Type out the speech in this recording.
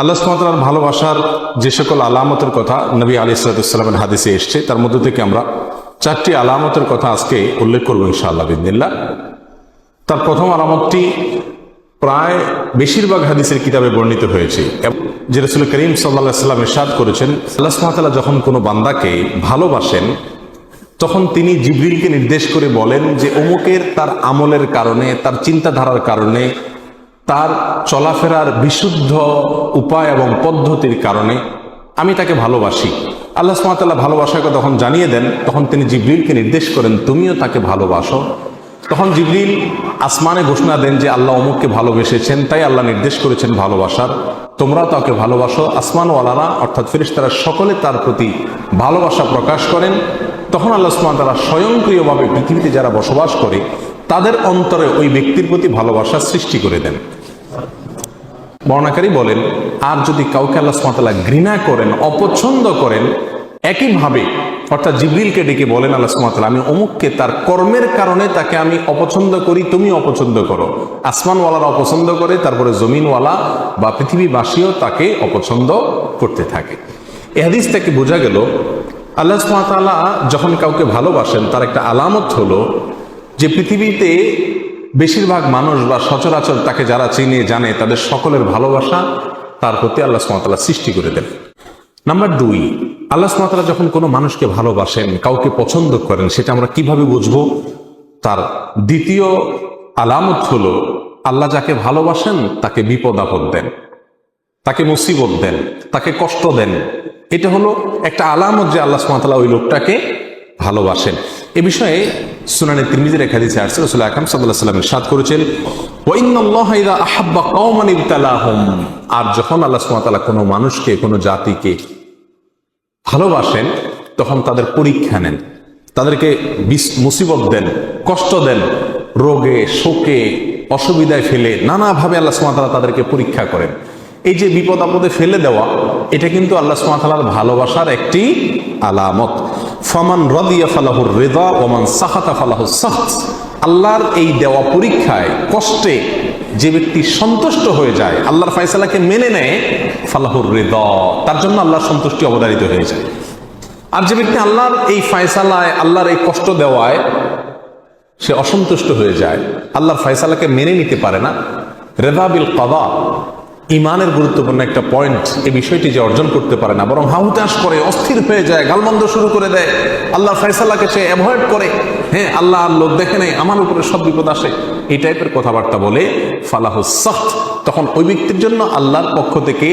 আল্লাহ সুবহানাহু ওয়া তাআলার ভালোবাসার যে সকল আলামতের কথা নবী আলাইহিস সালামের হাদিসে এসেছে, তার মধ্যে থেকে আমরা 4টি আলামতের কথা আজকে উল্লেখ করবো ইনশাআল্লাহ বিইذنিল্লাহ। তার প্রথম আলামতটি প্রায় বেশিরভাগ হাদিসের কিতাবে বর্ণিত হয়েছে, যে রাসূল করিম সাল্লাল্লাহু আলাইহি ওয়াসাল্লাম ইরশাদ করেছেন, আল্লাহ সুবহানাহু ওয়া তাআলা যখন কোনো বান্দাকে ভালোবাসেন তখন তিনি জিবরিলকে নির্দেশ করে বলেন যে অমুকের তার আমলের কারণে, তার চিন্তাধারার কারণে, তার চলাফেরার বিশুদ্ধ উপায় এবং পদ্ধতির কারণে আমি তাকে ভালোবাসি। আল্লাহ সুবহানাহু ওয়া তাআলা ভালোবাসাকে তখন জানিয়ে দেন, তখন তিনি জিবরিলকে নির্দেশ করেন তুমিও তাকে ভালোবাসো। তখন জিবরিল আসমানে ঘোষণা দেন যে আল্লাহ অমুককে ভালোবেসেছেন, তাই আল্লাহ নির্দেশ করেছেন ভালোবাসার, তোমরাও তাকে ভালোবাসো। আসমানওয়ালারা অর্থাৎ ফেরেশতারা সকলে তার প্রতি ভালোবাসা প্রকাশ করেন। তখন আল্লাহ সুবহানাহু ওয়া তাআলা স্বয়ংক্রিয়ভাবে পৃথিবীতে যারা বসবাস করে তাদের অন্তরে ওই ব্যক্তির প্রতি ভালোবাসা সৃষ্টি করে দেন। বর্ণাকারী বলেন, আর যদি কাউকে আল্লাহ সুবহানাহু ওয়া তাআলা ঘৃণা করেন, অপছন্দ করেন, একইভাবে অর্থাৎ জিবরিলকে ডেকে বলেন আল্লাহ সুবহানাহু ওয়া তাআলা আমি অমুককে তার কর্মের কারণে তাকে আমি অপছন্দ করি, তুমি অপছন্দ করো। আসমানওয়ালারা অপছন্দ করে, তারপরে জমিনওয়ালা বা পৃথিবীবাসীও তাকে অপছন্দ করতে থাকে। এই হাদিস থেকে বোঝা গেল আল্লাহ সুবহানাহু ওয়া তাআলা যখন কাউকে ভালোবাসেন তার একটা আলামত হলো যে পৃথিবীতে বেশিরভাগ মানুষ বা সচরাচর তাকে যারা চিনে জানে তাদের সকলের ভালোবাসা তার প্রতি আল্লাহ সুবহানাহু ওয়া তাআলা সৃষ্টি করে দেন। নাম্বার 2, আল্লাহ সুবহানাহু ওয়া তাআলা যখন কোনো মানুষকে ভালোবাসেন, কাউকে পছন্দ করেন, সেটা আমরা কিভাবে বুঝবো? তার দ্বিতীয় আলামত হলো আল্লাহ যাকে ভালোবাসেন তাকে বিপদ আপদ দেন, তাকে মুসিবত দেন, তাকে কষ্ট দেন। এটা হলো একটা আলামত যে আল্লাহ সুবহানাহু ওয়া তাআলা ওই লোকটাকে ভালোবাসেন। এ বিষয়ে সুনানে তিরমিজির এক হাদিসে আসছে, রাসূল আকরাম সাল্লাল্লাহু আলাইহি ওয়াসাল্লাম ইরশাদ করেছেন, ওয়া ইন্নাল্লাহা ইযা আহাব্বা কওমান ইবতালাহুম, আর যখন আল্লাহ সুবহানাহু ওয়া তাআলা কোনো মানুষকে, কোনো জাতিকে ভালোবাসেন তখন তাদের পরীক্ষা নেন, তাদেরকে মুসিবত দেন, কষ্ট দেন, রোগে শোকে অসুবিধায় ফেলে নানাভাবে আল্লাহ সুবহানাহু ওয়া তাআলা তাদেরকে পরীক্ষা করেন। এই যে বিপদ আপদে ফেলে দেওয়া, এটা কিন্তু আল্লাহ সুবহানাহু ওয়া তাআলার ভালোবাসার একটি আলামত। ফামান রাদিয়া ফালাহুর রিদা ওয়া মান সাখাতা ফালাহুস সাখত, আল্লাহর এই দেওয়া পরীক্ষায়, কষ্টে যে ব্যক্তি সন্তুষ্ট হয়ে যায়, আল্লাহর ফয়সালাকে মেনে নেয়, ফালাহুর রিদা, তার জন্য আল্লাহর সন্তুষ্টি অবধারিত হয়ে যায়। আর যে ব্যক্তি আল্লাহর এই ফয়সালায়, আল্লাহর এই কষ্ট দেওয়ায় সে অসন্তুষ্ট হয়ে যায়, আল্লাহর ফয়সালাকে মেনে নিতে পারে না, রিদা বিল কাদা, ইমানের গুরুত্বপূর্ণ একটা পয়েন্ট, এই বিষয়টি যে অর্জন করতে পারে না, বরং হাহুতাশ করে, অস্থির হয়ে যায়, গালমন্দ শুরু করে দেয়, আল্লাহর ফয়সালাকে সে অ্যাভয়েড করে, হ্যাঁ আল্লাহ লোক দেখে নেই, আমার উপরে সব বিপদ আসে, এই টাইপের কথাবার্তা বলে, ফালাহুস সাখত, তখন ওই ব্যক্তির জন্য আল্লাহর পক্ষ থেকে